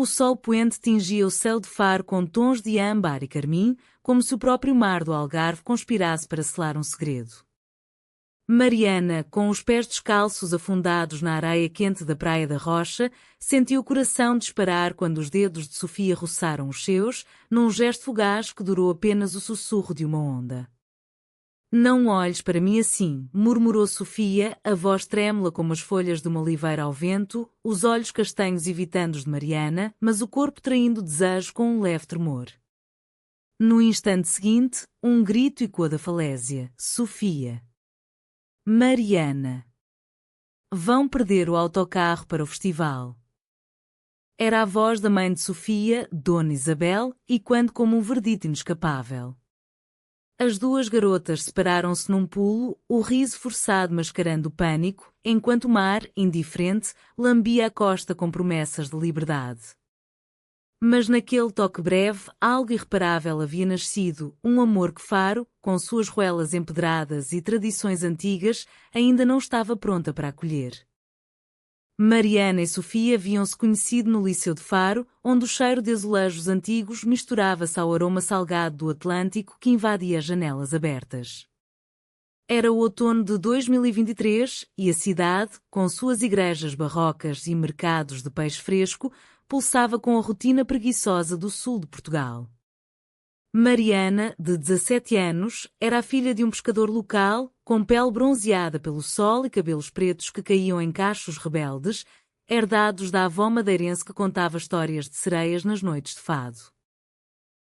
O sol poente tingia o céu de Faro com tons de âmbar e carmim, como se o próprio mar do Algarve conspirasse para selar um segredo. Mariana, com os pés descalços afundados na areia quente da Praia da Rocha, sentiu o coração disparar quando os dedos de Sofia roçaram os seus, num gesto fugaz que durou apenas o sussurro de uma onda. Não olhes para mim assim, murmurou Sofia, a voz trêmula como as folhas de uma oliveira ao vento, os olhos castanhos evitando os de Mariana, mas o corpo traindo o desejo com um leve tremor. No instante seguinte, um grito ecoou da falésia: Sofia! Mariana! Vão perder o autocarro para o festival. Era a voz da mãe de Sofia, Dona Isabel, e quando como um verdito inescapável. As duas garotas separaram-se num pulo, o riso forçado mascarando o pânico, enquanto o mar, indiferente, lambia a costa com promessas de liberdade. Mas naquele toque breve, algo irreparável havia nascido, um amor que Faro, com suas ruelas empedradas e tradições antigas, ainda não estava pronta para acolher. Mariana e Sofia haviam-se conhecido no Liceu de Faro, onde o cheiro de azulejos antigos misturava-se ao aroma salgado do Atlântico que invadia as janelas abertas. Era o outono de 2023 e a cidade, com suas igrejas barrocas e mercados de peixe fresco, pulsava com a rotina preguiçosa do sul de Portugal. Mariana, de 17 anos, era a filha de um pescador local, com pele bronzeada pelo sol e cabelos pretos que caíam em cachos rebeldes, herdados da avó madeirense que contava histórias de sereias nas noites de fado.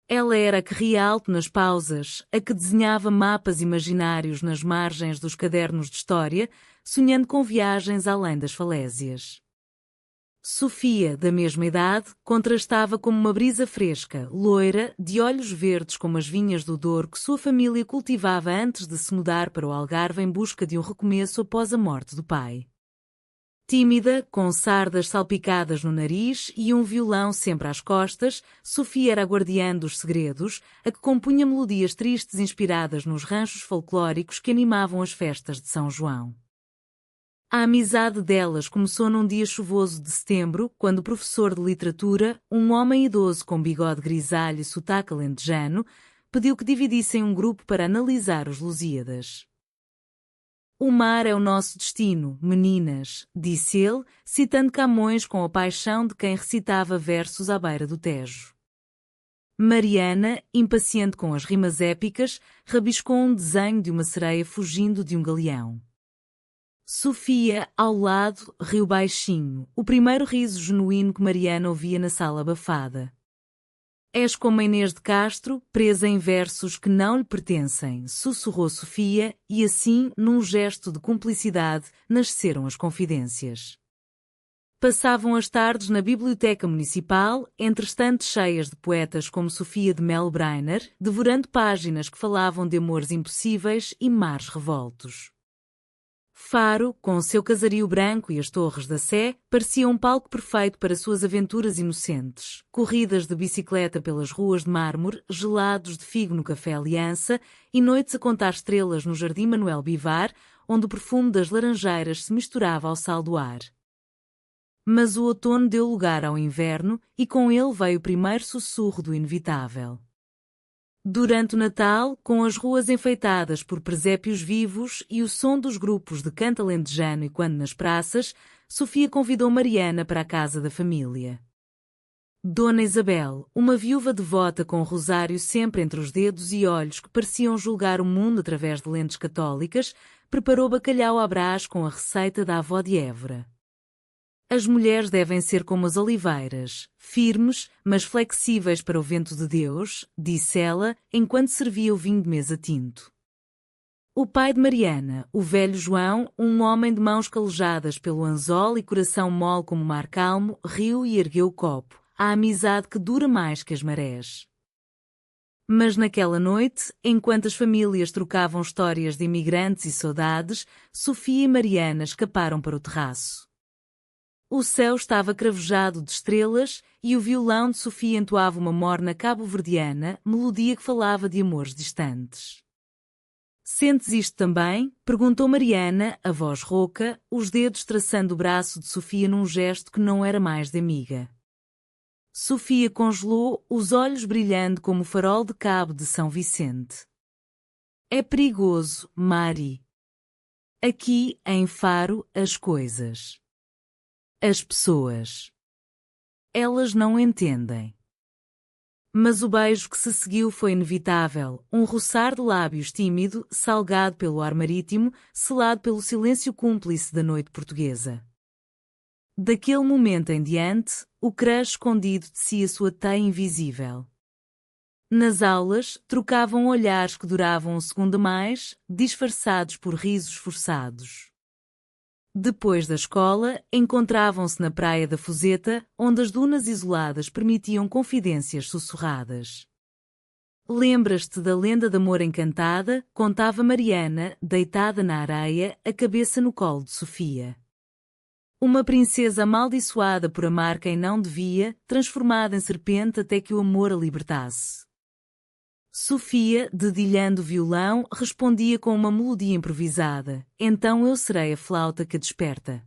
Ela era a que ria alto nas pausas, a que desenhava mapas imaginários nas margens dos cadernos de história, sonhando com viagens além das falésias. Sofia, da mesma idade, contrastava como uma brisa fresca, loira, de olhos verdes como as vinhas do Douro que sua família cultivava antes de se mudar para o Algarve em busca de um recomeço após a morte do pai. Tímida, com sardas salpicadas no nariz e um violão sempre às costas, Sofia era a guardiã dos segredos, a que compunha melodias tristes inspiradas nos ranchos folclóricos que animavam as festas de São João. A amizade delas começou num dia chuvoso de setembro, quando o professor de literatura, um homem idoso com bigode grisalho e sotaque alentejano, pediu que dividissem um grupo para analisar os Lusíadas. O mar é o nosso destino, meninas, disse ele, citando Camões com a paixão de quem recitava versos à beira do Tejo. Mariana, impaciente com as rimas épicas, rabiscou um desenho de uma sereia fugindo de um galeão. Sofia, ao lado, riu baixinho, o primeiro riso genuíno que Mariana ouvia na sala abafada. És como a Inês de Castro, presa em versos que não lhe pertencem, sussurrou Sofia, e assim, num gesto de cumplicidade, nasceram as confidências. Passavam as tardes na biblioteca municipal, entre estantes cheias de poetas como Sofia de Melo Brainer, devorando páginas que falavam de amores impossíveis e mares revoltos. Faro, com o seu casario branco e as torres da Sé, parecia um palco perfeito para suas aventuras inocentes. Corridas de bicicleta pelas ruas de mármore, gelados de figo no Café Aliança e noites a contar estrelas no Jardim Manuel Bivar, onde o perfume das laranjeiras se misturava ao sal do ar. Mas o outono deu lugar ao inverno e com ele veio o primeiro sussurro do inevitável. Durante o Natal, com as ruas enfeitadas por presépios vivos e o som dos grupos de canto alentejano e quando nas praças, Sofia convidou Mariana para a casa da família. Dona Isabel, uma viúva devota com um rosário sempre entre os dedos e olhos que pareciam julgar o mundo através de lentes católicas, preparou bacalhau à Brás com a receita da avó de Évora. As mulheres devem ser como as oliveiras, firmes, mas flexíveis para o vento de Deus, disse ela, enquanto servia o vinho de mesa tinto. O pai de Mariana, o velho João, um homem de mãos calejadas pelo anzol e coração mole como o mar calmo, riu e ergueu o copo, a amizade que dura mais que as marés. Mas naquela noite, enquanto as famílias trocavam histórias de imigrantes e saudades, Sofia e Mariana escaparam para o terraço. O céu estava cravejado de estrelas e o violão de Sofia entoava uma morna cabo-verdiana, melodia que falava de amores distantes. Sentes isto também? Perguntou Mariana, a voz rouca, os dedos traçando o braço de Sofia num gesto que não era mais de amiga. Sofia congelou, os olhos brilhando como o farol de cabo de São Vicente. É perigoso, Mari. Aqui, em Faro, as coisas. As pessoas. Elas não entendem. Mas o beijo que se seguiu foi inevitável, um roçar de lábios tímido, salgado pelo ar marítimo, selado pelo silêncio cúmplice da noite portuguesa. Daquele momento em diante, o crush escondido tecia sua teia invisível. Nas aulas, trocavam olhares que duravam um segundo a mais, disfarçados por risos forçados. Depois da escola, encontravam-se na praia da Fuseta, onde as dunas isoladas permitiam confidências sussurradas. Lembras-te da lenda de amor encantada? Contava Mariana, deitada na areia, a cabeça no colo de Sofia. Uma princesa amaldiçoada por amar quem não devia, transformada em serpente até que o amor a libertasse. Sofia, dedilhando o violão, respondia com uma melodia improvisada: então eu serei a flauta que a desperta.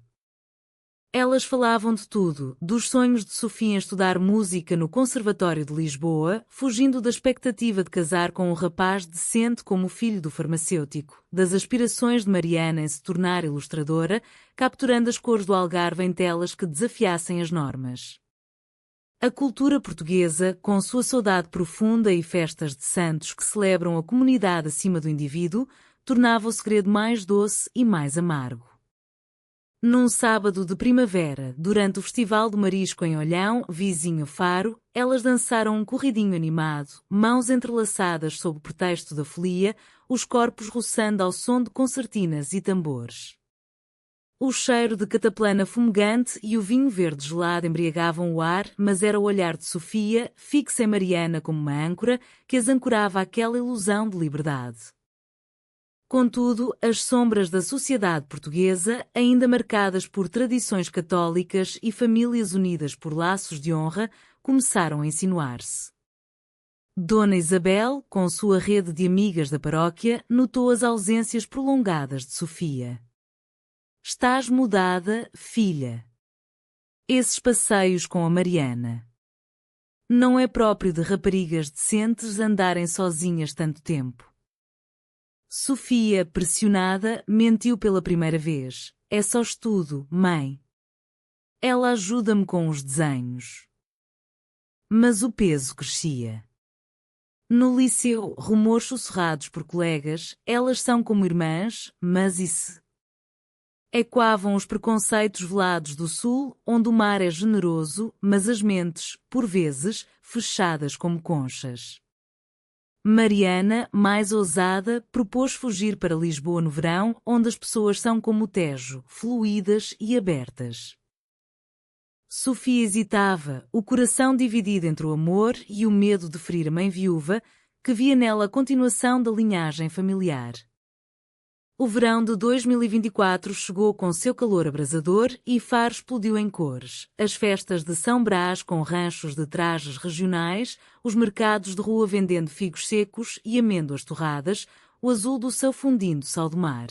Elas falavam de tudo, dos sonhos de Sofia em estudar música no Conservatório de Lisboa, fugindo da expectativa de casar com um rapaz decente como o filho do farmacêutico, das aspirações de Mariana em se tornar ilustradora, capturando as cores do Algarve em telas que desafiassem as normas. A cultura portuguesa, com sua saudade profunda e festas de santos que celebram a comunidade acima do indivíduo, tornava o segredo mais doce e mais amargo. Num sábado de primavera, durante o Festival do Marisco em Olhão, vizinho Faro, elas dançaram um corridinho animado, mãos entrelaçadas sob o pretexto da folia, os corpos roçando ao som de concertinas e tambores. O cheiro de cataplana fumegante e o vinho verde gelado embriagavam o ar, mas era o olhar de Sofia, fixa em Mariana como uma âncora, que as ancorava àquela ilusão de liberdade. Contudo, as sombras da sociedade portuguesa, ainda marcadas por tradições católicas e famílias unidas por laços de honra, começaram a insinuar-se. Dona Isabel, com sua rede de amigas da paróquia, notou as ausências prolongadas de Sofia. Estás mudada, filha. Esses passeios com a Mariana. Não é próprio de raparigas decentes andarem sozinhas tanto tempo. Sofia, pressionada, mentiu pela primeira vez. É só estudo, mãe. Ela ajuda-me com os desenhos. Mas o peso crescia. No liceu, rumores sussurrados por colegas, elas são como irmãs, mas e se... Ecoavam os preconceitos velados do sul, onde o mar é generoso, mas as mentes, por vezes, fechadas como conchas. Mariana, mais ousada, propôs fugir para Lisboa no verão, onde as pessoas são como o Tejo, fluídas e abertas. Sofia hesitava, o coração dividido entre o amor e o medo de ferir a mãe viúva, que via nela a continuação da linhagem familiar. O verão de 2024 chegou com seu calor abrasador e Faro explodiu em cores. As festas de São Brás com ranchos de trajes regionais, os mercados de rua vendendo figos secos e amêndoas torradas, o azul do céu fundindo-se ao do mar.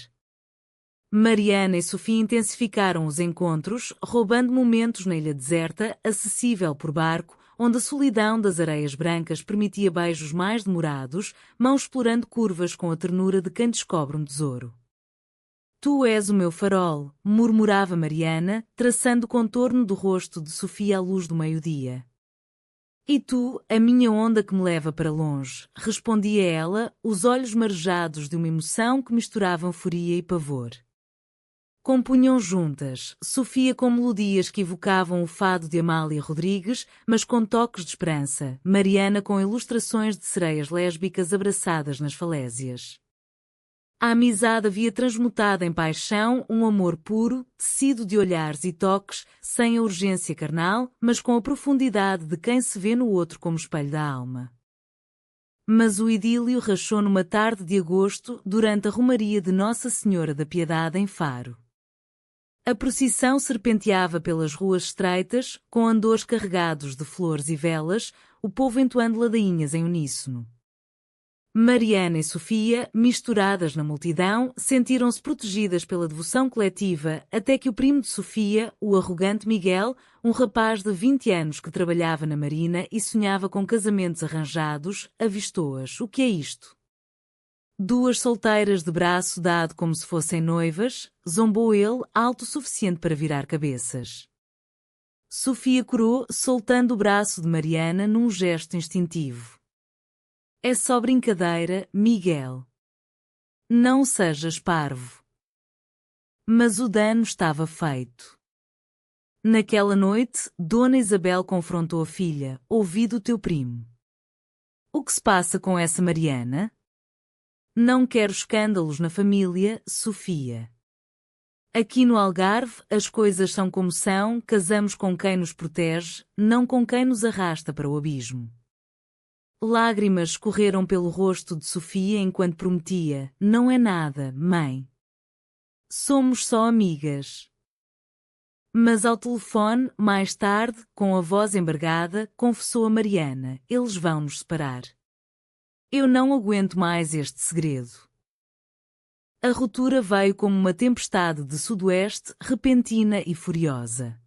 Mariana e Sofia intensificaram os encontros, roubando momentos na ilha deserta, acessível por barco, onde a solidão das areias brancas permitia beijos mais demorados, mãos explorando curvas com a ternura de quem descobre um tesouro. Tu és o meu farol, murmurava Mariana, traçando o contorno do rosto de Sofia à luz do meio-dia. E tu, a minha onda que me leva para longe, respondia ela, os olhos marejados de uma emoção que misturavam furia e pavor. Compunham juntas, Sofia com melodias que evocavam o fado de Amália Rodrigues, mas com toques de esperança, Mariana com ilustrações de sereias lésbicas abraçadas nas falésias. A amizade havia transmutado em paixão um amor puro, tecido de olhares e toques, sem a urgência carnal, mas com a profundidade de quem se vê no outro como espelho da alma. Mas o idílio rachou numa tarde de agosto, durante a romaria de Nossa Senhora da Piedade em Faro. A procissão serpenteava pelas ruas estreitas, com andores carregados de flores e velas, o povo entoando ladainhas em uníssono. Mariana e Sofia, misturadas na multidão, sentiram-se protegidas pela devoção coletiva até que o primo de Sofia, o arrogante Miguel, um rapaz de 20 anos que trabalhava na marina e sonhava com casamentos arranjados, avistou-as. O que é isto? Duas solteiras de braço dado como se fossem noivas, zombou ele, alto o suficiente para virar cabeças. Sofia corou, soltando o braço de Mariana num gesto instintivo. É só brincadeira, Miguel. Não sejas parvo. Mas o dano estava feito. Naquela noite, Dona Isabel confrontou a filha, ouvi do teu primo. O que se passa com essa Mariana? Não quero escândalos na família, Sofia. Aqui no Algarve, as coisas são como são, casamos com quem nos protege, não com quem nos arrasta para o abismo. Lágrimas escorreram pelo rosto de Sofia enquanto prometia, não é nada, mãe. Somos só amigas. Mas ao telefone, mais tarde, com a voz embargada, confessou a Mariana, eles vão nos separar. Eu não aguento mais este segredo. A ruptura veio como uma tempestade de sudoeste, repentina e furiosa.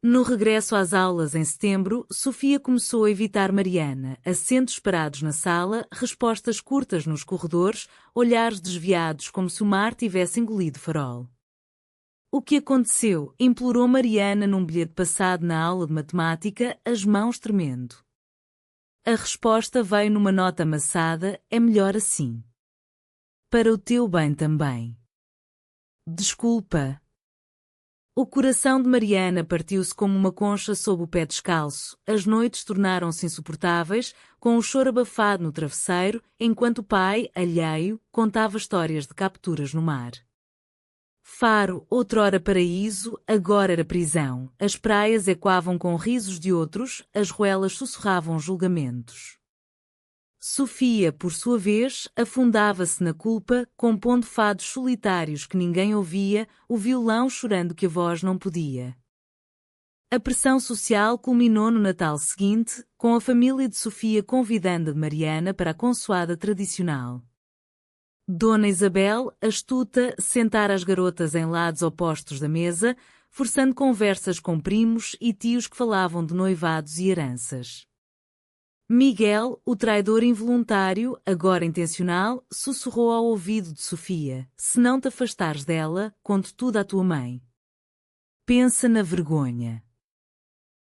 No regresso às aulas em setembro, Sofia começou a evitar Mariana, assentos parados na sala, respostas curtas nos corredores, olhares desviados como se o mar tivesse engolido farol. O que aconteceu? Implorou Mariana num bilhete passado na aula de matemática, as mãos tremendo. A resposta veio numa nota amassada, é melhor assim. Para o teu bem também. Desculpa. O coração de Mariana partiu-se como uma concha sob o pé descalço, as noites tornaram-se insuportáveis, com o choro abafado no travesseiro, enquanto o pai, alheio, contava histórias de capturas no mar. Faro, outrora paraíso, agora era prisão, as praias ecoavam com risos de outros, as ruelas sussurravam julgamentos. Sofia, por sua vez, afundava-se na culpa, compondo fados solitários que ninguém ouvia, o violão chorando que a voz não podia. A pressão social culminou no Natal seguinte, com a família de Sofia convidando a Mariana para a consoada tradicional. Dona Isabel, astuta, sentara as garotas em lados opostos da mesa, forçando conversas com primos e tios que falavam de noivados e heranças. Miguel, o traidor involuntário, agora intencional, sussurrou ao ouvido de Sofia, se não te afastares dela, conte tudo à tua mãe. Pensa na vergonha.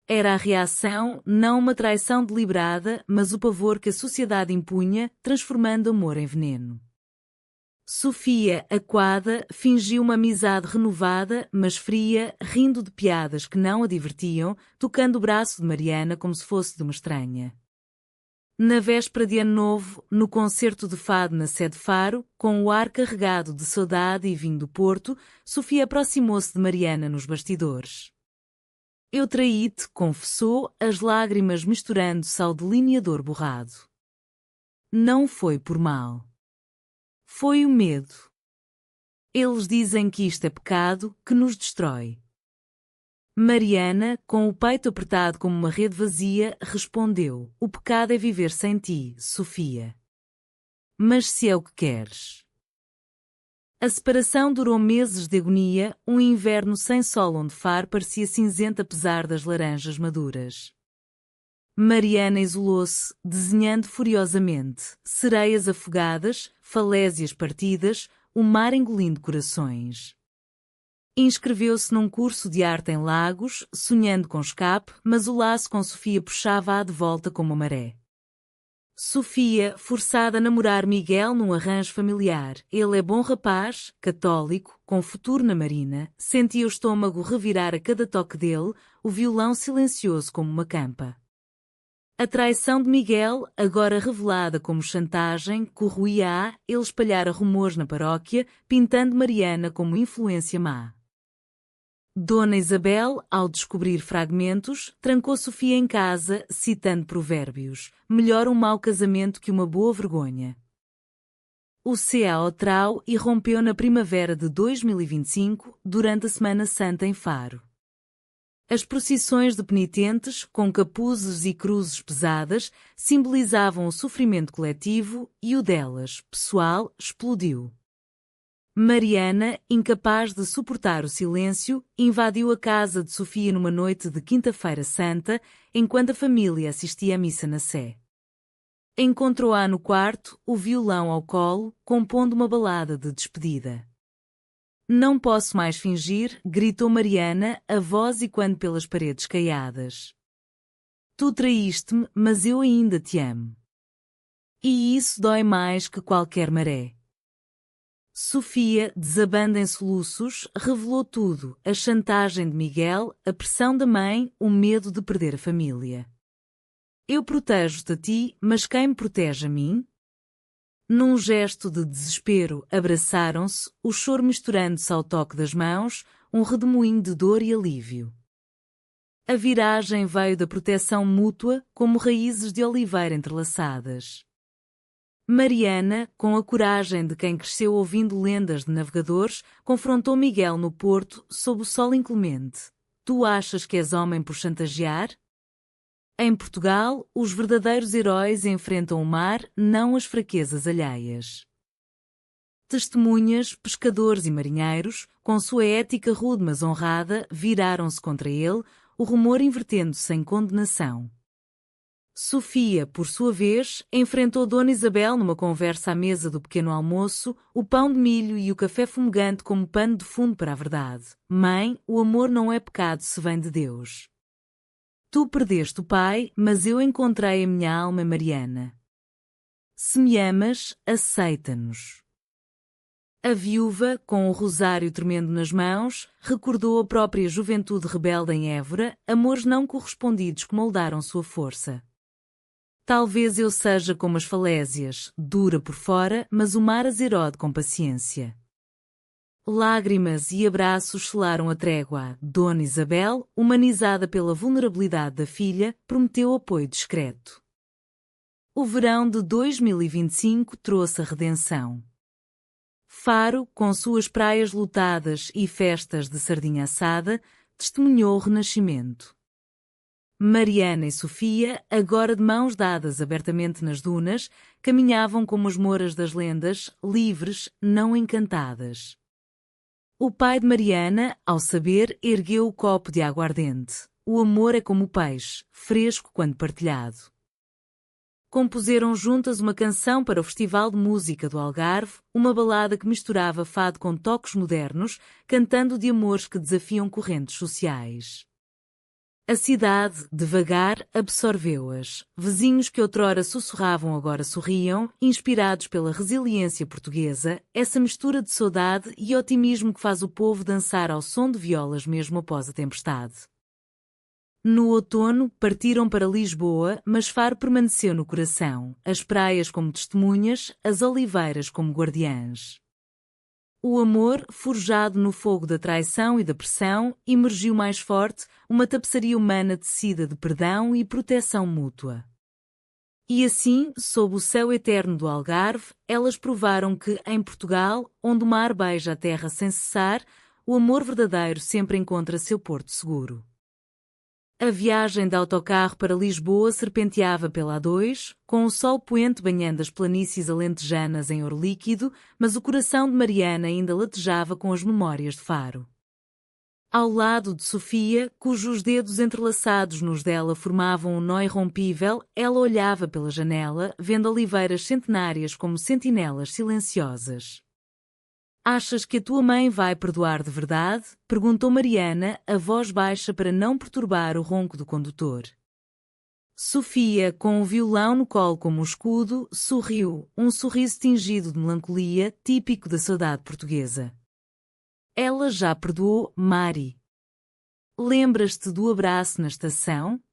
Era a reação, não uma traição deliberada, mas o pavor que a sociedade impunha, transformando amor em veneno. Sofia, acuada, fingiu uma amizade renovada, mas fria, rindo de piadas que não a divertiam, tocando o braço de Mariana como se fosse de uma estranha. Na véspera de Ano Novo, no concerto de fado na sede Faro, com o ar carregado de saudade e vinho do Porto, Sofia aproximou-se de Mariana nos bastidores. Eu traí-te, confessou, as lágrimas misturando-se ao delineador borrado. Não foi por mal. Foi o medo. Eles dizem que isto é pecado, que nos destrói. Mariana, com o peito apertado como uma rede vazia, respondeu, o pecado é viver sem ti, Sofia. Mas se é o que queres. A separação durou meses de agonia, um inverno sem sol onde Faro parecia cinzento apesar das laranjas maduras. Mariana isolou-se, desenhando furiosamente, sereias afogadas, falésias partidas, o mar engolindo corações. Inscreveu-se num curso de arte em Lagos, sonhando com escape, mas o laço com Sofia puxava-a de volta como a maré. Sofia, forçada a namorar Miguel num arranjo familiar, ele é bom rapaz, católico, com futuro na marina, sentia o estômago revirar a cada toque dele, o violão silencioso como uma campa. A traição de Miguel, agora revelada como chantagem, corroía-a, ele espalhara rumores na paróquia, pintando Mariana como influência má. Dona Isabel, ao descobrir fragmentos, trancou Sofia em casa, citando provérbios, melhor um mau casamento que uma boa vergonha. O CAO Trau irrompeu na primavera de 2025, durante a Semana Santa em Faro. As procissões de penitentes, com capuzes e cruzes pesadas, simbolizavam o sofrimento coletivo e o delas, pessoal, explodiu. Mariana, incapaz de suportar o silêncio, invadiu a casa de Sofia numa noite de Quinta-feira Santa, enquanto a família assistia à missa na Sé. Encontrou-a no quarto, o violão ao colo, compondo uma balada de despedida. Não posso mais fingir, gritou Mariana, a voz ecoando pelas paredes caiadas. Tu traíste-me, mas eu ainda te amo. E isso dói mais que qualquer maré. Sofia, desabando em soluços, revelou tudo, a chantagem de Miguel, a pressão da mãe, o medo de perder a família. Eu protejo-te a ti, mas quem me protege a mim? Num gesto de desespero, abraçaram-se, o choro misturando-se ao toque das mãos, um redemoinho de dor e alívio. A viragem veio da proteção mútua, como raízes de oliveira entrelaçadas. Mariana, com a coragem de quem cresceu ouvindo lendas de navegadores, confrontou Miguel no porto, sob o sol inclemente. Tu achas que és homem por chantagear? Em Portugal, os verdadeiros heróis enfrentam o mar, não as fraquezas alheias. Testemunhas, pescadores e marinheiros, com sua ética rude mas honrada, viraram-se contra ele, o rumor invertendo-se em condenação. Sofia, por sua vez, enfrentou Dona Isabel numa conversa à mesa do pequeno almoço, o pão de milho e o café fumegante como pano de fundo para a verdade. Mãe, o amor não é pecado se vem de Deus. Tu perdeste o pai, mas eu encontrei a minha alma Mariana. Se me amas, aceita-nos. A viúva, com o rosário tremendo nas mãos, recordou a própria juventude rebelde em Évora, amores não correspondidos que moldaram sua força. Talvez eu seja como as falésias, dura por fora, mas o mar azerode com paciência. Lágrimas e abraços selaram a trégua. Dona Isabel, humanizada pela vulnerabilidade da filha, prometeu apoio discreto. O verão de 2025 trouxe a redenção. Faro, com suas praias lotadas e festas de sardinha assada, testemunhou o renascimento. Mariana e Sofia, agora de mãos dadas abertamente nas dunas, caminhavam como as moras das lendas, livres, não encantadas. O pai de Mariana, ao saber, ergueu o copo de aguardente. O amor é como o peixe, fresco quando partilhado. Compuseram juntas uma canção para o Festival de Música do Algarve, uma balada que misturava fado com toques modernos, cantando de amores que desafiam correntes sociais. A cidade, devagar, absorveu-as. Vizinhos que outrora sussurravam agora sorriam, inspirados pela resiliência portuguesa, essa mistura de saudade e otimismo que faz o povo dançar ao som de violas mesmo após a tempestade. No outono, partiram para Lisboa, mas Faro permaneceu no coração, as praias como testemunhas, as oliveiras como guardiãs. O amor, forjado no fogo da traição e da pressão, emergiu mais forte, uma tapeçaria humana tecida de perdão e proteção mútua. E assim, sob o céu eterno do Algarve, elas provaram que, em Portugal, onde o mar beija a terra sem cessar, o amor verdadeiro sempre encontra seu porto seguro. A viagem de autocarro para Lisboa serpenteava pela A2, com o sol poente banhando as planícies alentejanas em ouro líquido, mas o coração de Mariana ainda latejava com as memórias de Faro. Ao lado de Sofia, cujos dedos entrelaçados nos dela formavam um nó irrompível, ela olhava pela janela, vendo oliveiras centenárias como sentinelas silenciosas. Achas que a tua mãe vai perdoar de verdade? Perguntou Mariana, a voz baixa para não perturbar o ronco do condutor. Sofia, com o violão no colo como um escudo, sorriu, um sorriso tingido de melancolia, típico da saudade portuguesa. Ela já perdoou, Mari. Lembras-te do abraço na estação?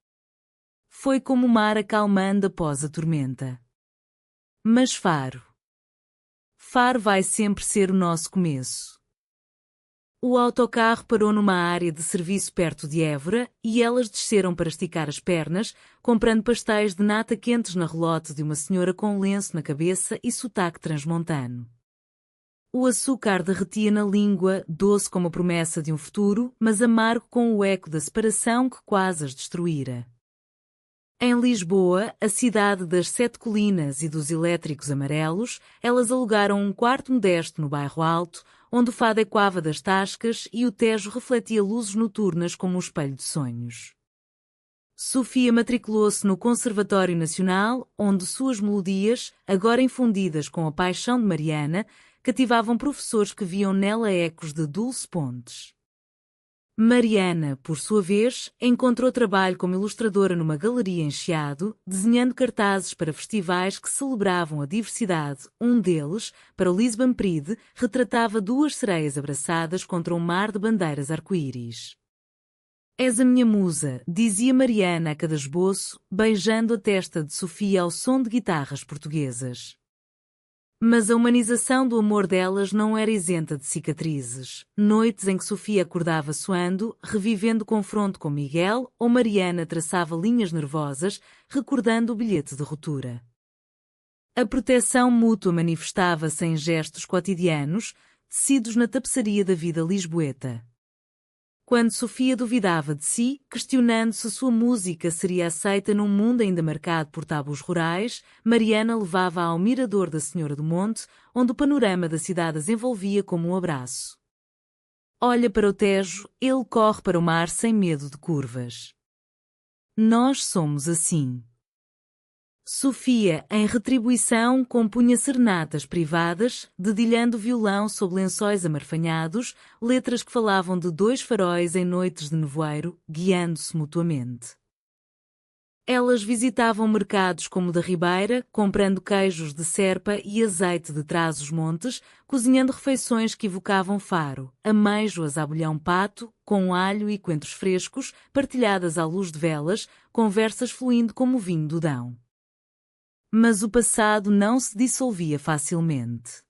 Foi como o mar acalmando após a tormenta. Mas Faro vai sempre ser o nosso começo. O autocarro parou numa área de serviço perto de Évora e elas desceram para esticar as pernas, comprando pastéis de nata quentes na relote de uma senhora com um lenço na cabeça e sotaque transmontano. O açúcar derretia na língua, doce como a promessa de um futuro, mas amargo com o eco da separação que quase as destruíra. Em Lisboa, a cidade das 7 colinas e dos elétricos amarelos, elas alugaram um quarto modesto no bairro Alto, onde o fado ecoava das tascas e o Tejo refletia luzes noturnas como um espelho de sonhos. Sofia matriculou-se no Conservatório Nacional, onde suas melodias, agora infundidas com a paixão de Mariana, cativavam professores que viam nela ecos de Dulce Pontes. Mariana, por sua vez, encontrou trabalho como ilustradora numa galeria em Chiado, desenhando cartazes para festivais que celebravam a diversidade. Um deles, para o Lisbon Pride, retratava 2 sereias abraçadas contra um mar de bandeiras arco-íris. És a minha musa, dizia Mariana a cada esboço, beijando a testa de Sofia ao som de guitarras portuguesas. Mas a humanização do amor delas não era isenta de cicatrizes. Noites em que Sofia acordava suando, revivendo o confronto com Miguel, ou Mariana traçava linhas nervosas, recordando o bilhete de ruptura. A proteção mútua manifestava-se em gestos cotidianos, tecidos na tapeçaria da vida lisboeta. Quando Sofia duvidava de si, questionando se sua música seria aceita num mundo ainda marcado por tabus rurais, Mariana levava-a ao mirador da Senhora do Monte, onde o panorama da cidade as envolvia como um abraço. Olha para o Tejo, ele corre para o mar sem medo de curvas. Nós somos assim. Sofia, em retribuição, compunha serenatas privadas, dedilhando violão sob lençóis amarfanhados, letras que falavam de 2 faróis em noites de nevoeiro, guiando-se mutuamente. Elas visitavam mercados como o da Ribeira, comprando queijos de Serpa e azeite de Trás-os-Montes, cozinhando refeições que evocavam Faro, ameijoas à bolhão pato, com alho e coentros frescos, partilhadas à luz de velas, conversas fluindo como o vinho do Dão. Mas o passado não se dissolvia facilmente.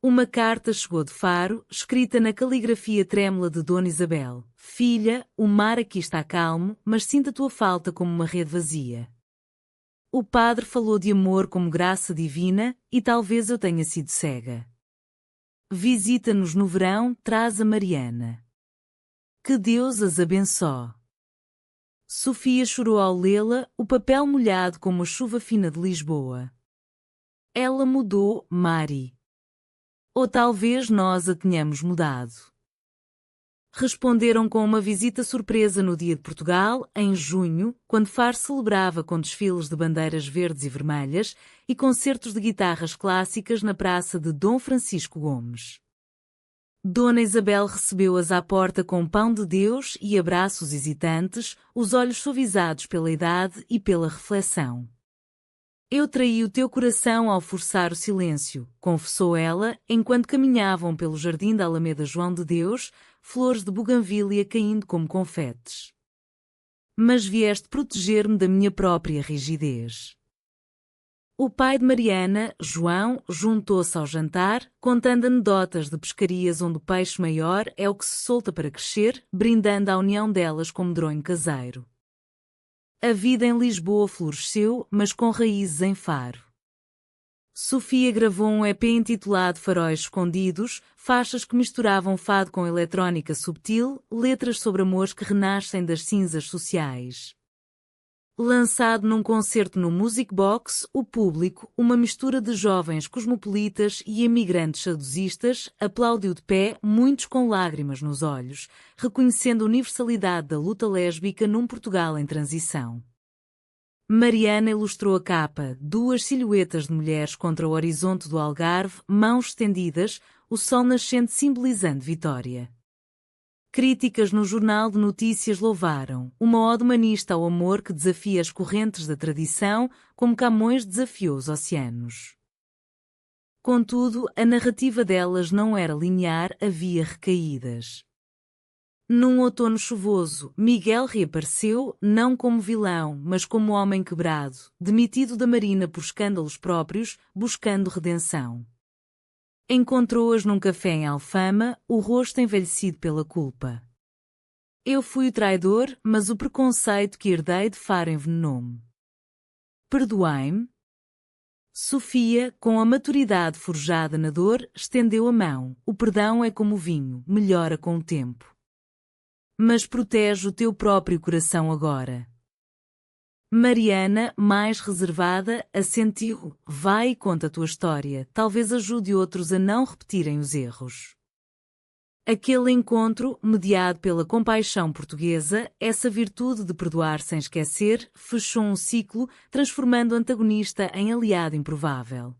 Uma carta chegou de Faro, escrita na caligrafia trêmula de Dona Isabel. Filha, o mar aqui está calmo, mas sinto a tua falta como uma rede vazia. O padre falou de amor como graça divina, e talvez eu tenha sido cega. Visita-nos no verão, traz a Mariana. Que Deus as abençoe. Sofia chorou ao lê-la, o papel molhado como a chuva fina de Lisboa. Ela mudou, Mari. Ou talvez nós a tenhamos mudado. Responderam com uma visita surpresa no Dia de Portugal, em junho, quando Faro celebrava com desfiles de bandeiras verdes e vermelhas e concertos de guitarras clássicas na praça de Dom Francisco Gomes. Dona Isabel recebeu-as à porta com pão de Deus e abraços hesitantes, os olhos suavizados pela idade e pela reflexão. Eu traí o teu coração ao forçar o silêncio, confessou ela, enquanto caminhavam pelo jardim da Alameda João de Deus, flores de buganvília caindo como confetes. Mas vieste proteger-me da minha própria rigidez. O pai de Mariana, João, juntou-se ao jantar, contando anedotas de pescarias onde o peixe maior é o que se solta para crescer, brindando a união delas como medronho caseiro. A vida em Lisboa floresceu, mas com raízes em Faro. Sofia gravou um EP intitulado Faróis Escondidos, faixas que misturavam fado com eletrónica subtil, letras sobre amores que renascem das cinzas sociais. Lançado num concerto no Music Box, o público, uma mistura de jovens cosmopolitas e emigrantes saudosistas, aplaudiu de pé, muitos com lágrimas nos olhos, reconhecendo a universalidade da luta lésbica num Portugal em transição. Mariana ilustrou a capa, 2 silhuetas de mulheres contra o horizonte do Algarve, mãos estendidas, o sol nascente simbolizando vitória. Críticas no Jornal de Notícias louvaram, uma ode humanista ao amor que desafia as correntes da tradição, como Camões desafiou os oceanos. Contudo, a narrativa delas não era linear, havia recaídas. Num outono chuvoso, Miguel reapareceu, não como vilão, mas como homem quebrado, demitido da Marina por escândalos próprios, buscando redenção. Encontrou-as num café em Alfama, o rosto envelhecido pela culpa. Eu fui o traidor, mas o preconceito que herdei de Faro envenenou-me. Perdoai-me? Sofia, com a maturidade forjada na dor, estendeu a mão. O perdão é como o vinho, melhora com o tempo. Mas protege o teu próprio coração agora. Mariana, mais reservada, assentiu. Vai e conta a tua história, talvez ajude outros a não repetirem os erros. Aquele encontro, mediado pela compaixão portuguesa, essa virtude de perdoar sem esquecer, fechou um ciclo, transformando o antagonista em aliado improvável.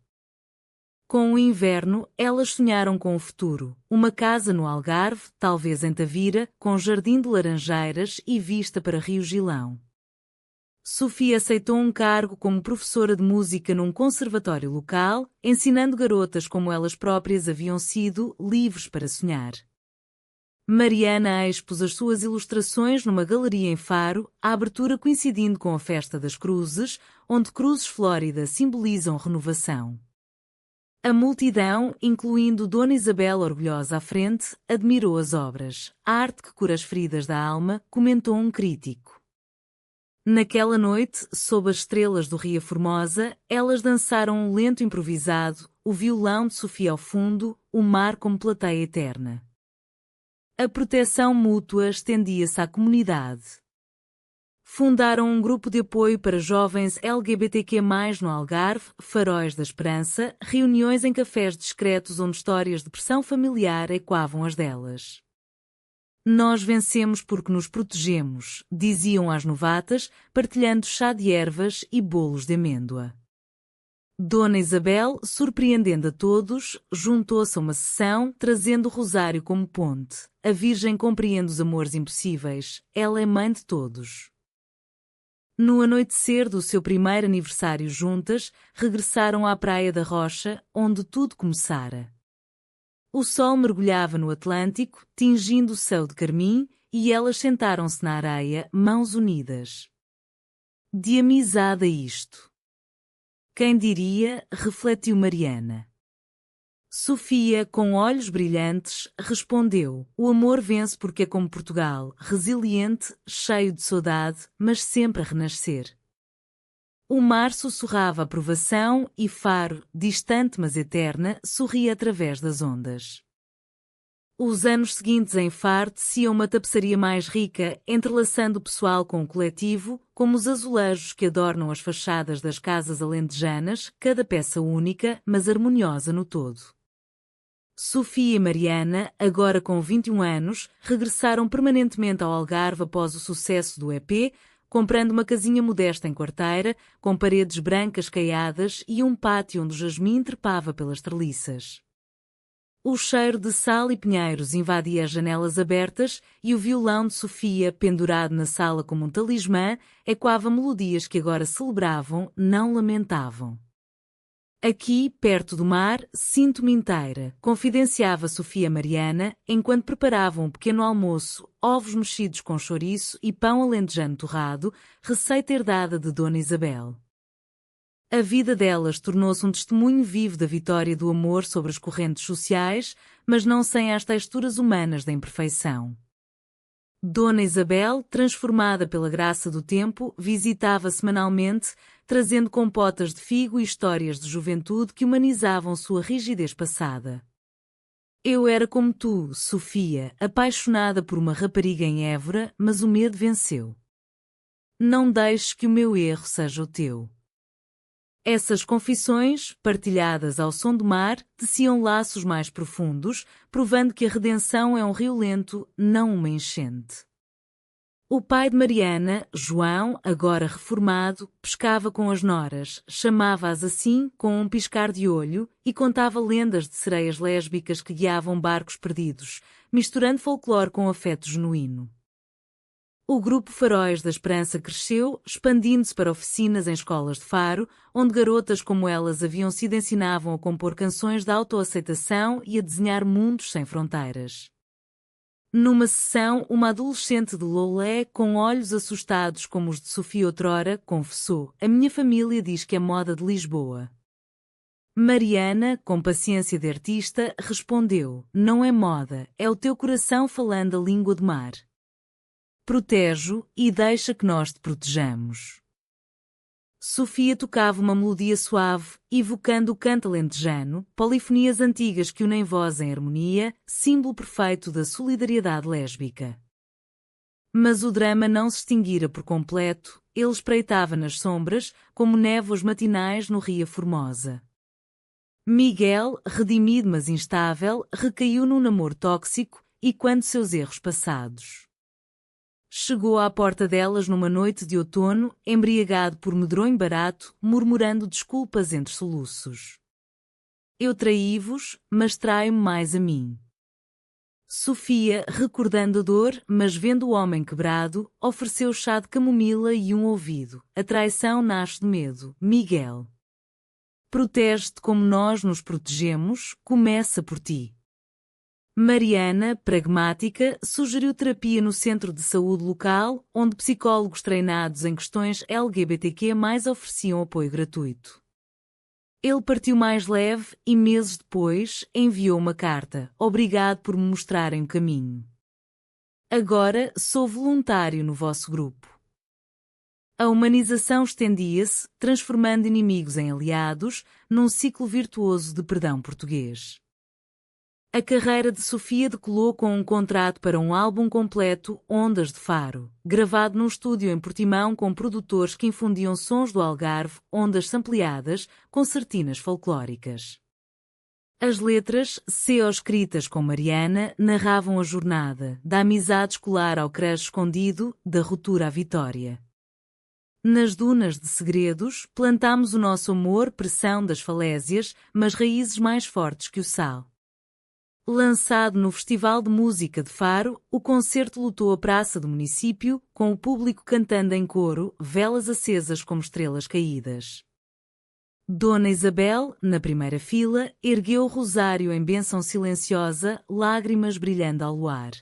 Com o inverno, elas sonharam com o futuro. Uma casa no Algarve, talvez em Tavira, com jardim de laranjeiras e vista para Rio Gilão. Sofia aceitou um cargo como professora de música num conservatório local, ensinando garotas como elas próprias haviam sido, livres para sonhar. Mariana expôs as suas ilustrações numa galeria em Faro, a abertura coincidindo com a Festa das Cruzes, onde cruzes flórida simbolizam renovação. A multidão, incluindo Dona Isabel orgulhosa à frente, admirou as obras. A arte que cura as feridas da alma, comentou um crítico. Naquela noite, sob as estrelas do Ria Formosa, elas dançaram um lento improvisado, o violão de Sofia ao fundo, o mar como plateia eterna. A proteção mútua estendia-se à comunidade. Fundaram um grupo de apoio para jovens LGBTQ+, no Algarve, Faróis da Esperança, reuniões em cafés discretos onde histórias de pressão familiar ecoavam as delas. Nós vencemos porque nos protegemos, diziam às novatas, partilhando chá de ervas e bolos de amêndoa. Dona Isabel, surpreendendo a todos, juntou-se a uma sessão, trazendo o rosário como ponte. A Virgem compreende os amores impossíveis, ela é mãe de todos. No anoitecer do seu primeiro aniversário juntas, regressaram à Praia da Rocha, onde tudo começara. O sol mergulhava no Atlântico, tingindo o céu de carmim, e elas sentaram-se na areia, mãos unidas. De amizade a isto. Quem diria, refletiu Mariana. Sofia, com olhos brilhantes, respondeu: o amor vence porque é como Portugal, resiliente, cheio de saudade, mas sempre a renascer. O mar sussurrava aprovação e Faro, distante mas eterna, sorria através das ondas. Os anos seguintes em Faro teciam uma tapeçaria mais rica, entrelaçando o pessoal com o coletivo, como os azulejos que adornam as fachadas das casas alentejanas, cada peça única, mas harmoniosa no todo. Sofia e Mariana, agora com 21 anos, regressaram permanentemente ao Algarve após o sucesso do EP, comprando uma casinha modesta em Quarteira, com paredes brancas caiadas e um pátio onde o jasmim trepava pelas treliças. O cheiro de sal e pinheiros invadia as janelas abertas e o violão de Sofia, pendurado na sala como um talismã, ecoava melodias que agora celebravam, não lamentavam. Aqui, perto do mar, sinto-me inteira, confidenciava Sofia Mariana, enquanto preparavam um pequeno almoço, ovos mexidos com chouriço e pão alentejano torrado, receita herdada de Dona Isabel. A vida delas tornou-se um testemunho vivo da vitória do amor sobre as correntes sociais, mas não sem as texturas humanas da imperfeição. Dona Isabel, transformada pela graça do tempo, visitava semanalmente, trazendo compotas de figo e histórias de juventude que humanizavam sua rigidez passada. Eu era como tu, Sofia, apaixonada por uma rapariga em Évora, mas o medo venceu. Não deixes que o meu erro seja o teu. Essas confissões, partilhadas ao som do mar, teciam laços mais profundos, provando que a redenção é um rio lento, não uma enchente. O pai de Mariana, João, agora reformado, pescava com as noras, chamava-as assim, com um piscar de olho, e contava lendas de sereias lésbicas que guiavam barcos perdidos, misturando folclore com afeto genuíno. O grupo Faróis da Esperança cresceu, expandindo-se para oficinas em escolas de Faro, onde garotas como elas haviam sido ensinavam a compor canções de autoaceitação e a desenhar mundos sem fronteiras. Numa sessão, uma adolescente de Loulé, com olhos assustados como os de Sofia outrora, confessou: a minha família diz que é moda de Lisboa. Mariana, com paciência de artista, respondeu: não é moda, é o teu coração falando a língua do mar. Protege-o e deixa que nós te protejamos. Sofia tocava uma melodia suave, evocando o canto alentejano, polifonias antigas que unem voz em harmonia, símbolo perfeito da solidariedade lésbica. Mas o drama não se extinguira por completo, ele espreitava nas sombras, como névoas matinais no Ria Formosa. Miguel, redimido mas instável, recaiu num namoro tóxico, e quando seus erros passados. Chegou à porta delas numa noite de outono, embriagado por medronho barato, murmurando desculpas entre soluços. Eu traí-vos, mas traio-me mais a mim. Sofia, recordando a dor, mas vendo o homem quebrado, ofereceu chá de camomila e um ouvido. A traição nasce de medo, Miguel. Protege-te como nós nos protegemos, começa por ti. Mariana, pragmática, sugeriu terapia no centro de saúde local, onde psicólogos treinados em questões LGBTQ+ ofereciam apoio gratuito. Ele partiu mais leve e, meses depois, enviou uma carta. Obrigado por me mostrarem o caminho. Agora sou voluntário no vosso grupo. A humanização estendia-se, transformando inimigos em aliados, num ciclo virtuoso de perdão português. A carreira de Sofia decolou com um contrato para um álbum completo, Ondas de Faro, gravado num estúdio em Portimão com produtores que infundiam sons do Algarve, ondas sampleadas, concertinas folclóricas. As letras, escritas com Mariana, narravam a jornada, da amizade escolar ao crush escondido, da ruptura à vitória. Nas dunas de segredos, plantámos o nosso amor, pressão das falésias, mas raízes mais fortes que o sal. Lançado no Festival de Música de Faro, o concerto lotou a praça do município, com o público cantando em coro, velas acesas como estrelas caídas. Dona Isabel, na primeira fila, ergueu o rosário em bênção silenciosa, lágrimas brilhando ao luar.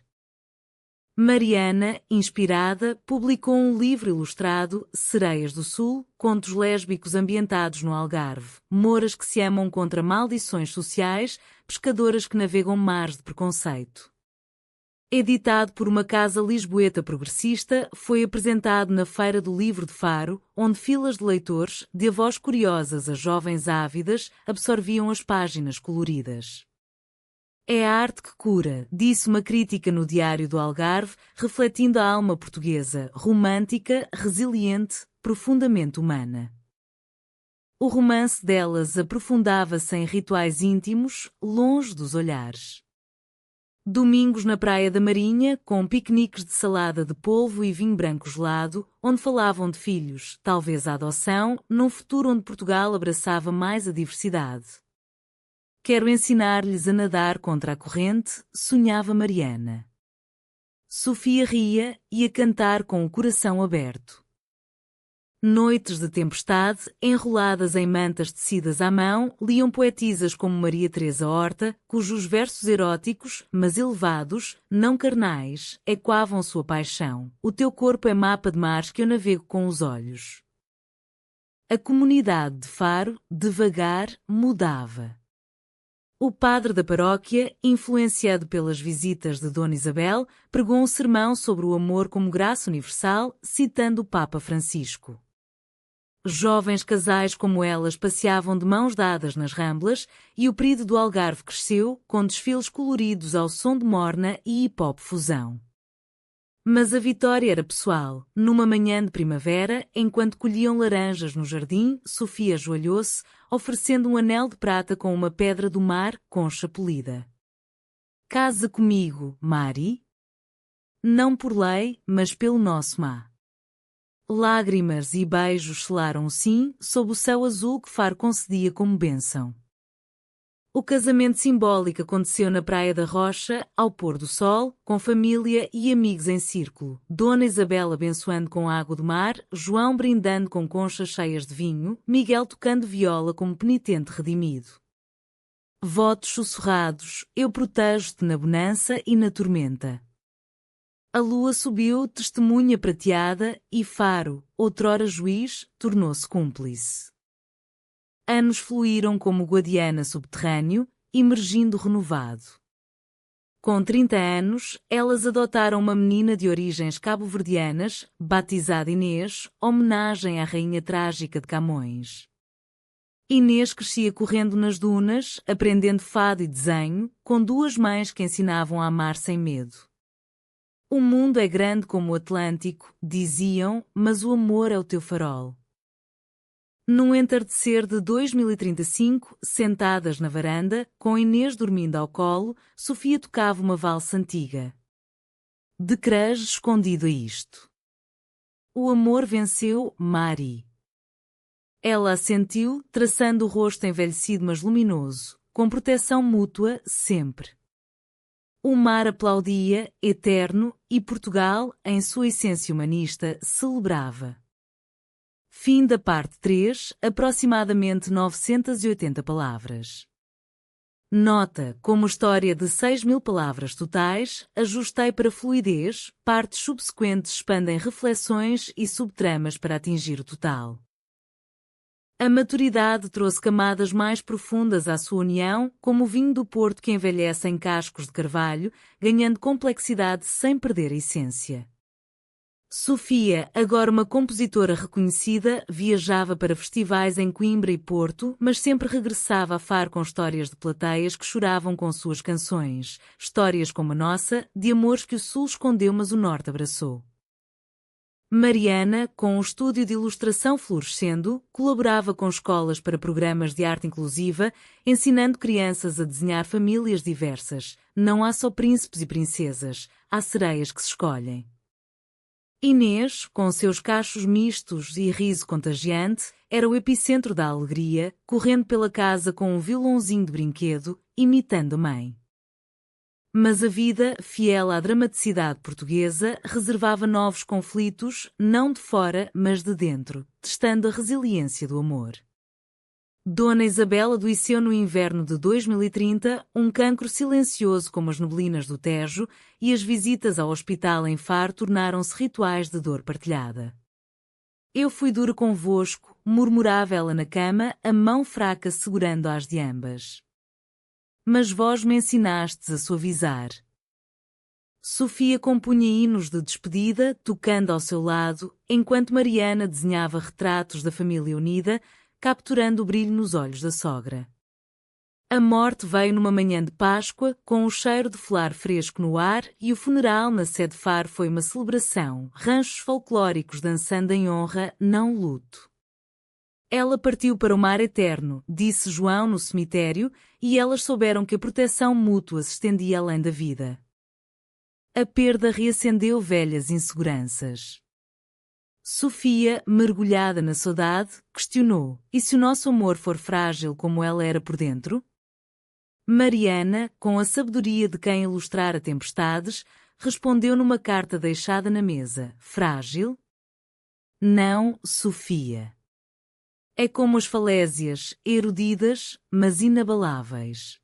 Mariana, inspirada, publicou um livro ilustrado, Sereias do Sul, contos lésbicos ambientados no Algarve, moras que se amam contra maldições sociais, pescadoras que navegam mares de preconceito. Editado por uma casa lisboeta progressista, foi apresentado na Feira do Livro de Faro, onde filas de leitores, de avós curiosas a jovens ávidas, absorviam as páginas coloridas. É a arte que cura, disse uma crítica no Diário do Algarve, refletindo a alma portuguesa, romântica, resiliente, profundamente humana. O romance delas aprofundava-se em rituais íntimos, longe dos olhares. Domingos na Praia da Marinha, com piqueniques de salada de polvo e vinho branco gelado, onde falavam de filhos, talvez a adoção, num futuro onde Portugal abraçava mais a diversidade. Quero ensinar-lhes a nadar contra a corrente, sonhava Mariana. Sofia ria e a cantar com o coração aberto. Noites de tempestade, enroladas em mantas tecidas à mão, liam poetisas como Maria Teresa Horta, cujos versos eróticos, mas elevados, não carnais, ecoavam sua paixão. O teu corpo é mapa de mares que eu navego com os olhos. A comunidade de Faro, devagar, mudava. O padre da paróquia, influenciado pelas visitas de Dona Isabel, pregou um sermão sobre o amor como graça universal, citando o Papa Francisco. Jovens casais como elas passeavam de mãos dadas nas ramblas e o período do Algarve cresceu, com desfiles coloridos ao som de morna e hip-hop fusão. Mas a vitória era pessoal. Numa manhã de primavera, enquanto colhiam laranjas no jardim, Sofia ajoelhou-se, oferecendo um anel de prata com uma pedra do mar, concha polida. Casa comigo, Mari? Não por lei, mas pelo nosso má. Lágrimas e beijos selaram o sim, sob o céu azul que Faro concedia como bênção. O casamento simbólico aconteceu na Praia da Rocha, ao pôr do sol, com família e amigos em círculo. Dona Isabel abençoando com água do mar, João brindando com conchas cheias de vinho, Miguel tocando viola como penitente redimido. Votos sussurrados, eu protejo-te na bonança e na tormenta. A lua subiu, testemunha prateada, e Faro, outrora juiz, tornou-se cúmplice. Anos fluíram como Guadiana subterrâneo, emergindo renovado. Com 30 anos, elas adotaram uma menina de origens cabo-verdianas, batizada Inês, homenagem à rainha trágica de Camões. Inês crescia correndo nas dunas, aprendendo fado e desenho, com duas mães que ensinavam a amar sem medo. O mundo é grande como o Atlântico, diziam, mas o amor é o teu farol. Num entardecer de 2035, sentadas na varanda, com Inês dormindo ao colo, Sofia tocava uma valsa antiga. De cruz escondido a isto. O amor venceu, Mari. Ela assentiu, traçando o rosto envelhecido mas luminoso, com proteção mútua, sempre. O mar aplaudia, eterno, e Portugal, em sua essência humanista, celebrava. Fim da parte 3, aproximadamente 980 palavras. Nota, como história de 6.000 palavras totais, ajustei para fluidez, partes subsequentes expandem reflexões e subtramas para atingir o total. A maturidade trouxe camadas mais profundas à sua união, como o vinho do Porto que envelhece em cascos de carvalho, ganhando complexidade sem perder a essência. Sofia, agora uma compositora reconhecida, viajava para festivais em Coimbra e Porto, mas sempre regressava a Faro com histórias de plateias que choravam com suas canções, histórias como a nossa, de amores que o Sul escondeu mas o Norte abraçou. Mariana, com um estúdio de ilustração florescendo, colaborava com escolas para programas de arte inclusiva, ensinando crianças a desenhar famílias diversas. Não há só príncipes e princesas, há sereias que se escolhem. Inês, com seus cachos mistos e riso contagiante, era o epicentro da alegria, correndo pela casa com um violãozinho de brinquedo, imitando a mãe. Mas a vida, fiel à dramaticidade portuguesa, reservava novos conflitos, não de fora, mas de dentro, testando a resiliência do amor. Dona Isabel adoeceu no inverno de 2030, um cancro silencioso como as neblinas do Tejo, e as visitas ao hospital em Faro tornaram-se rituais de dor partilhada. Eu fui dura convosco, murmurava ela na cama, a mão fraca segurando-as de ambas. Mas vós me ensinastes a suavizar. Sofia compunha hinos de despedida, tocando ao seu lado, enquanto Mariana desenhava retratos da família unida, capturando o brilho nos olhos da sogra. A morte veio numa manhã de Páscoa, com o cheiro de flor fresco no ar, e o funeral na sede Faro foi uma celebração, ranchos folclóricos dançando em honra, não luto. Ela partiu para o mar eterno, disse João no cemitério, e elas souberam que a proteção mútua se estendia além da vida. A perda reacendeu velhas inseguranças. Sofia, mergulhada na saudade, questionou: e se o nosso amor for frágil como ela era por dentro? Mariana, com a sabedoria de quem ilustrara tempestades, respondeu numa carta deixada na mesa: frágil? Não, Sofia. É como as falésias, erudidas, mas inabaláveis.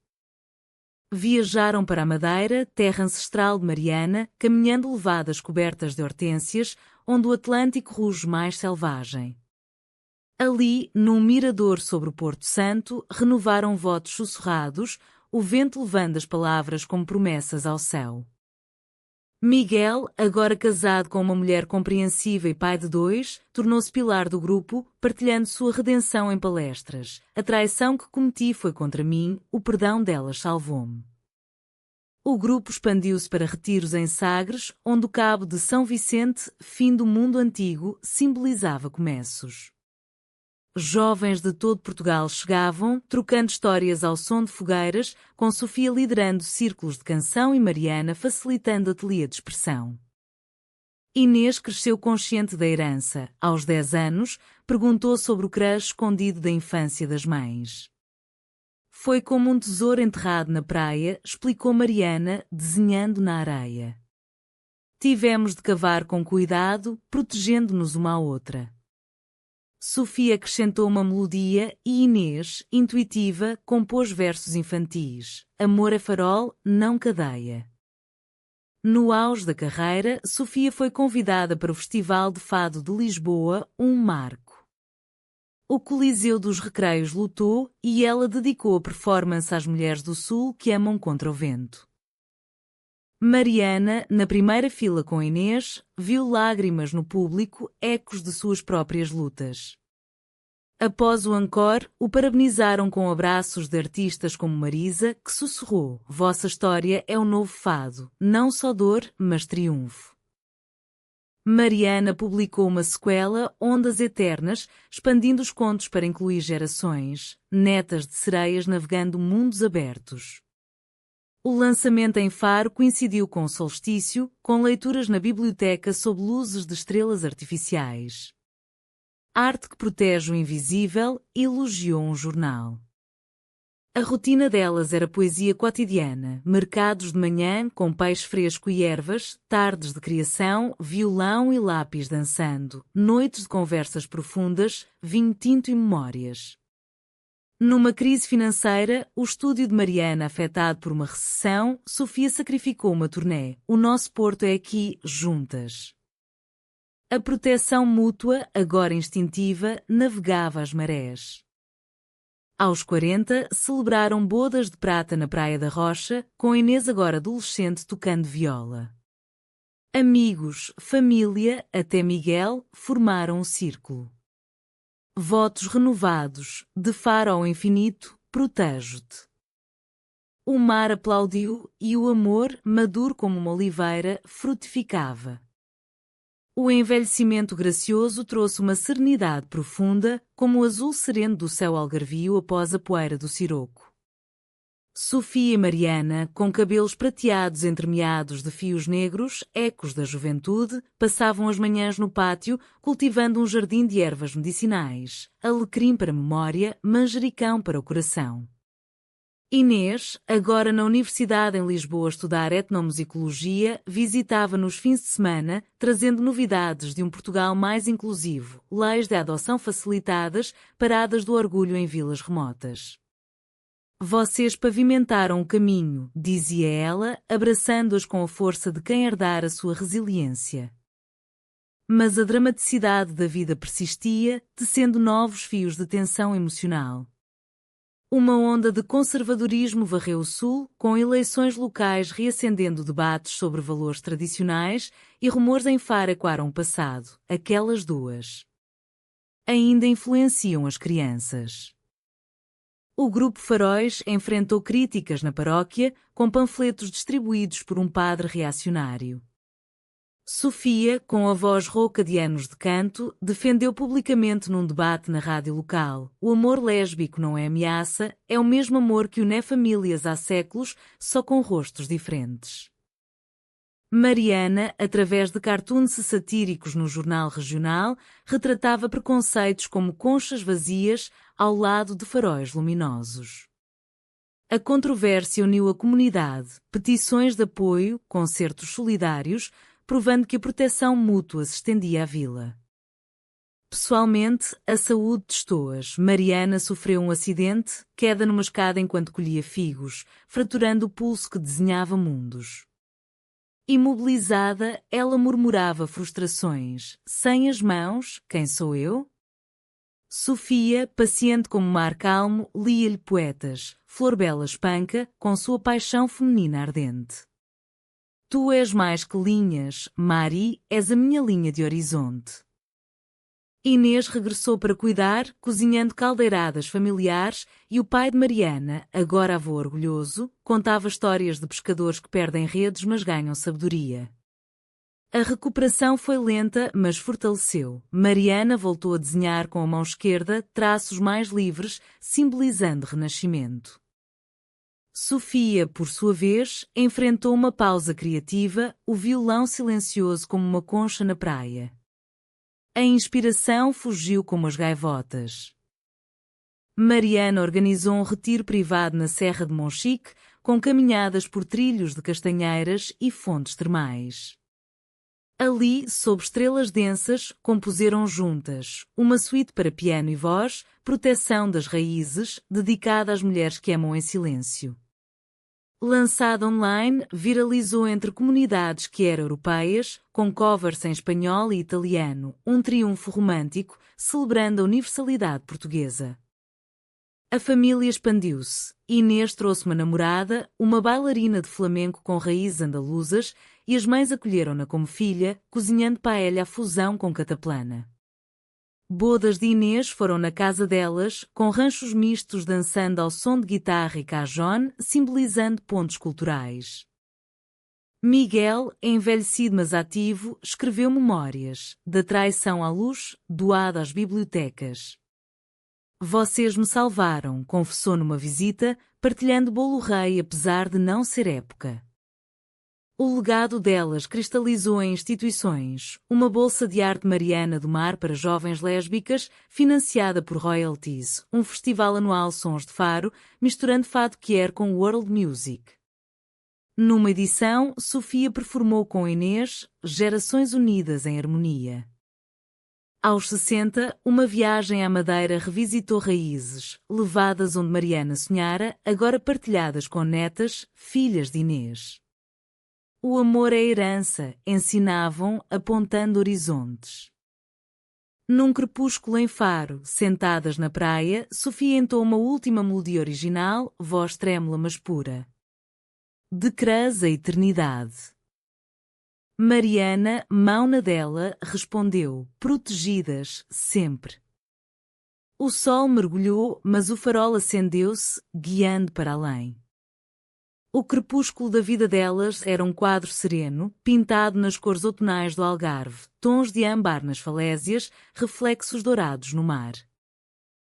Viajaram para a Madeira, terra ancestral de Mariana, caminhando levadas cobertas de hortênsias, onde o Atlântico ruge mais selvagem. Ali, num mirador sobre o Porto Santo, renovaram votos sussurrados, o vento levando as palavras como promessas ao céu. Miguel, agora casado com uma mulher compreensiva e pai de 2, tornou-se pilar do grupo, partilhando sua redenção em palestras. A traição que cometi foi contra mim, o perdão delas salvou-me. O grupo expandiu-se para retiros em Sagres, onde o cabo de São Vicente, fim do mundo antigo, simbolizava começos. Jovens de todo Portugal chegavam, trocando histórias ao som de fogueiras, com Sofia liderando círculos de canção e Mariana facilitando ateliê de expressão. Inês cresceu consciente da herança. Aos 10 anos, perguntou sobre o crush escondido da infância das mães. Foi como um tesouro enterrado na praia, explicou Mariana, desenhando na areia. Tivemos de cavar com cuidado, protegendo-nos uma à outra. Sofia acrescentou uma melodia e Inês, intuitiva, compôs versos infantis. Amor é farol, não cadeia. No auge da carreira, Sofia foi convidada para o Festival de Fado de Lisboa, um marco. O Coliseu dos Recreios lotou e ela dedicou a performance às mulheres do Sul que amam contra o vento. Mariana, na primeira fila com Inês, viu lágrimas no público, ecos de suas próprias lutas. Após o encore, o parabenizaram com abraços de artistas como Marisa, que sussurrou: "Vossa história é um novo fado, não só dor, mas triunfo." Mariana publicou uma sequela, Ondas Eternas, expandindo os contos para incluir gerações, netas de sereias navegando mundos abertos. O lançamento em Faro coincidiu com o solstício, com leituras na biblioteca sob luzes de estrelas artificiais. Arte que protege o invisível, elogiou um jornal. A rotina delas era poesia cotidiana, mercados de manhã com peixe fresco e ervas, tardes de criação, violão e lápis dançando, noites de conversas profundas, vinho tinto e memórias. Numa crise financeira, o estúdio de Mariana afetado por uma recessão, Sofia sacrificou uma turnê. O nosso Porto é aqui, juntas. A proteção mútua, agora instintiva, navegava as marés. Aos 40, celebraram bodas de prata na Praia da Rocha, com Inês agora adolescente tocando viola. Amigos, família, até Miguel, formaram um círculo. Votos renovados, de Faro ao infinito, protejo-te. O mar aplaudiu e o amor, maduro como uma oliveira, frutificava. O envelhecimento gracioso trouxe uma serenidade profunda, como o azul sereno do céu algarvio após a poeira do siroco. Sofia e Mariana, com cabelos prateados entremeados de fios negros, ecos da juventude, passavam as manhãs no pátio, cultivando um jardim de ervas medicinais, alecrim para a memória, manjericão para o coração. Inês, agora na Universidade em Lisboa a estudar etnomusicologia, visitava nos fins de semana, trazendo novidades de um Portugal mais inclusivo, leis de adoção facilitadas, paradas do orgulho em vilas remotas. Vocês pavimentaram o caminho, dizia ela, abraçando-as com a força de quem herdar a sua resiliência. Mas a dramaticidade da vida persistia, tecendo novos fios de tensão emocional. Uma onda de conservadorismo varreu o Sul, com eleições locais reacendendo debates sobre valores tradicionais e rumores em Faro ecoaram o passado. Aquelas duas ainda influenciam as crianças. O Grupo Faróis enfrentou críticas na paróquia, com panfletos distribuídos por um padre reacionário. Sofia, com a voz rouca de anos de canto, defendeu publicamente num debate na rádio local: o amor lésbico não é ameaça, é o mesmo amor que une famílias há séculos, só com rostos diferentes. Mariana, através de cartoons satíricos no jornal regional, retratava preconceitos como conchas vazias ao lado de faróis luminosos. A controvérsia uniu a comunidade, petições de apoio, concertos solidários, provando que a proteção mútua se estendia à vila. Pessoalmente, a saúde testou-as. Mariana sofreu um acidente, queda numa escada enquanto colhia figos, fraturando o pulso que desenhava mundos. Imobilizada, ela murmurava frustrações. Sem as mãos, quem sou eu? Sofia, paciente como mar calmo, lia-lhe poetas. Flor Bela espanca, com sua paixão feminina ardente. Tu és mais que linhas, Mari, és a minha linha de horizonte. Inês regressou para cuidar, cozinhando caldeiradas familiares, e o pai de Mariana, agora avô orgulhoso, contava histórias de pescadores que perdem redes mas ganham sabedoria. A recuperação foi lenta, mas fortaleceu. Mariana voltou a desenhar com a mão esquerda traços mais livres, simbolizando renascimento. Sofia, por sua vez, enfrentou uma pausa criativa, o violão silencioso como uma concha na praia. A inspiração fugiu como as gaivotas. Mariana organizou um retiro privado na Serra de Monchique, com caminhadas por trilhos de castanheiras e fontes termais. Ali, sob estrelas densas, compuseram juntas uma suíte para piano e voz, Proteção das Raízes, dedicada às mulheres que amam em silêncio. Lançada online, viralizou entre comunidades que eram europeias, com covers em espanhol e italiano, um triunfo romântico, celebrando a universalidade portuguesa. A família expandiu-se. Inês trouxe uma namorada, uma bailarina de flamenco com raízes andaluzas, e as mães acolheram-na como filha, cozinhando paella à fusão com cataplana. Bodas de Inês foram na casa delas, com ranchos mistos dançando ao som de guitarra e cajón, simbolizando pontos culturais. Miguel, envelhecido mas ativo, escreveu memórias, da traição à luz, doada às bibliotecas. Vocês me salvaram, confessou numa visita, partilhando bolo rei apesar de não ser época. O legado delas cristalizou em instituições, uma bolsa de arte Mariana do Mar para jovens lésbicas, financiada por royalties, um festival anual Sons de Faro, misturando fado queer com world music. Numa edição, Sofia performou com Inês, Gerações Unidas em Harmonia. Aos 60, uma viagem à Madeira revisitou raízes, levadas onde Mariana sonhara, agora partilhadas com netas, filhas de Inês. O amor é herança, ensinavam, apontando horizontes. Num crepúsculo em Faro, sentadas na praia, Sofia entoou uma última melodia original, voz trêmula mas pura. Decrasa a eternidade. Mariana, mão na dela, respondeu, protegidas, sempre. O sol mergulhou, mas o farol acendeu-se, guiando para além. O crepúsculo da vida delas era um quadro sereno, pintado nas cores outonais do Algarve, tons de âmbar nas falésias, reflexos dourados no mar.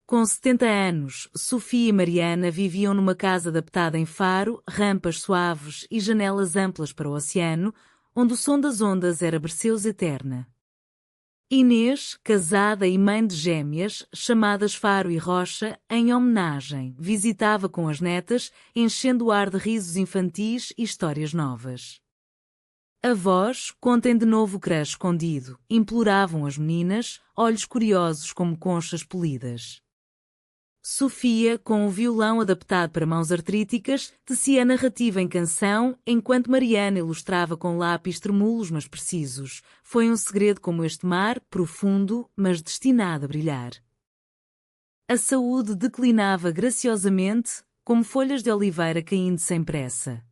Com 70 anos, Sofia e Mariana viviam numa casa adaptada em Faro, rampas suaves e janelas amplas para o oceano, onde o som das ondas era Berceus eterna. Inês, casada e mãe de gêmeas, chamadas Faro e Rocha, em homenagem, visitava com as netas, enchendo o ar de risos infantis e histórias novas. Avós, contem de novo o crush escondido, imploravam as meninas, olhos curiosos como conchas polidas. Sofia, com o violão adaptado para mãos artríticas, tecia a narrativa em canção, enquanto Mariana ilustrava com lápis tremúlos mas precisos. Foi um segredo como este mar, profundo, mas destinado a brilhar. A saúde declinava graciosamente, como folhas de oliveira caindo sem pressa.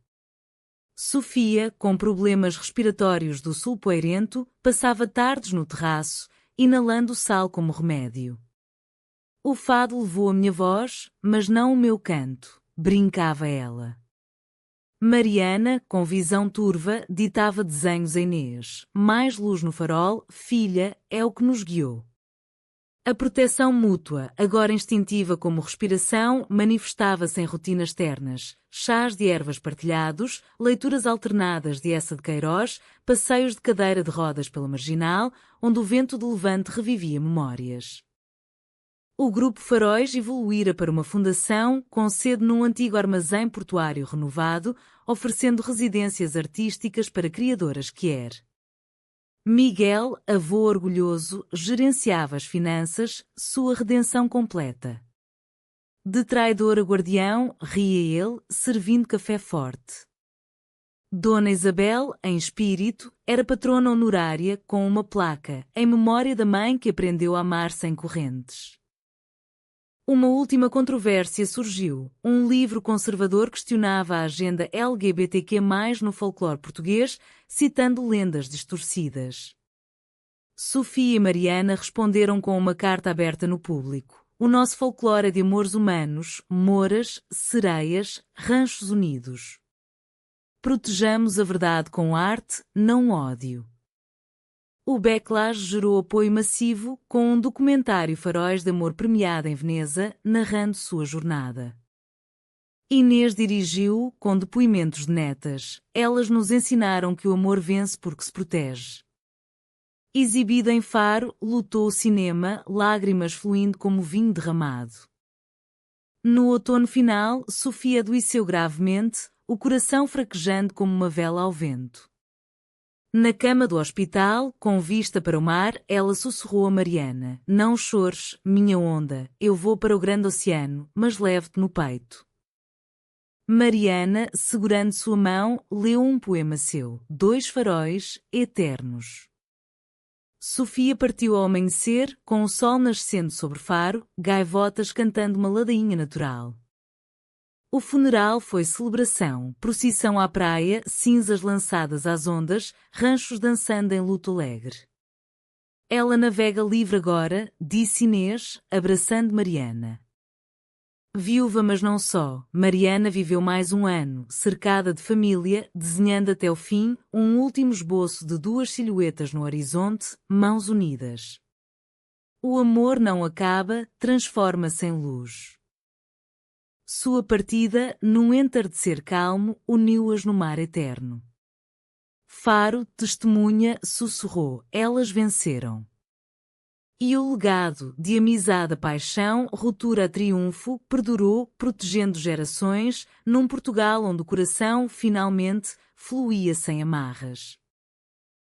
Sofia, com problemas respiratórios do sul poeirento, passava tardes no terraço, inalando o sal como remédio. O fado levou a minha voz, mas não o meu canto, brincava ela. Mariana, com visão turva, ditava desenhos a Inês. Mais luz no farol, filha, é o que nos guiou. A proteção mútua, agora instintiva como respiração, manifestava-se em rotinas ternas. Chás de ervas partilhados, leituras alternadas de Essa de Queiroz, passeios de cadeira de rodas pela marginal, onde o vento de levante revivia memórias. O Grupo Faróis evoluíra para uma fundação com sede num antigo armazém portuário renovado, oferecendo residências artísticas para criadoras queer. Miguel, avô orgulhoso, gerenciava as finanças, sua redenção completa. De traidor a guardião, ria ele, servindo café forte. Dona Isabel, em espírito, era patrona honorária com uma placa, em memória da mãe que aprendeu a amar sem correntes. Uma última controvérsia surgiu. Um livro conservador questionava a agenda LGBTQ+, no folclore português, citando lendas distorcidas. Sofia e Mariana responderam com uma carta aberta no público. O nosso folclore é de amores humanos, moras, sereias, ranchos unidos. Protejamos a verdade com arte, não ódio. O backlash gerou apoio massivo, com um documentário Faróis de Amor premiado em Veneza, narrando sua jornada. Inês dirigiu-o com depoimentos de netas. Elas nos ensinaram que o amor vence porque se protege. Exibido em Faro, lutou o cinema, lágrimas fluindo como vinho derramado. No outono final, Sofia adoeceu gravemente, o coração fraquejando como uma vela ao vento. Na cama do hospital, com vista para o mar, ela sussurrou a Mariana: não chores, minha onda, eu vou para o grande oceano, mas levo-te no peito. Mariana, segurando sua mão, leu um poema seu, 2 faróis, eternos. Sofia partiu ao amanhecer, com o sol nascendo sobre Faro, gaivotas cantando uma ladainha natural. O funeral foi celebração, procissão à praia, cinzas lançadas às ondas, ranchos dançando em luto alegre. Ela navega livre agora, disse Inês, abraçando Mariana. Viúva, mas não só, Mariana viveu mais um ano, cercada de família, desenhando até o fim um último esboço de duas silhuetas no horizonte, mãos unidas. O amor não acaba, transforma-se em luz. Sua partida, num entardecer calmo, uniu-as no mar eterno. Faro, testemunha, sussurrou, elas venceram. E o legado, de amizade a paixão, ruptura a triunfo, perdurou, protegendo gerações, num Portugal onde o coração, finalmente, fluía sem amarras.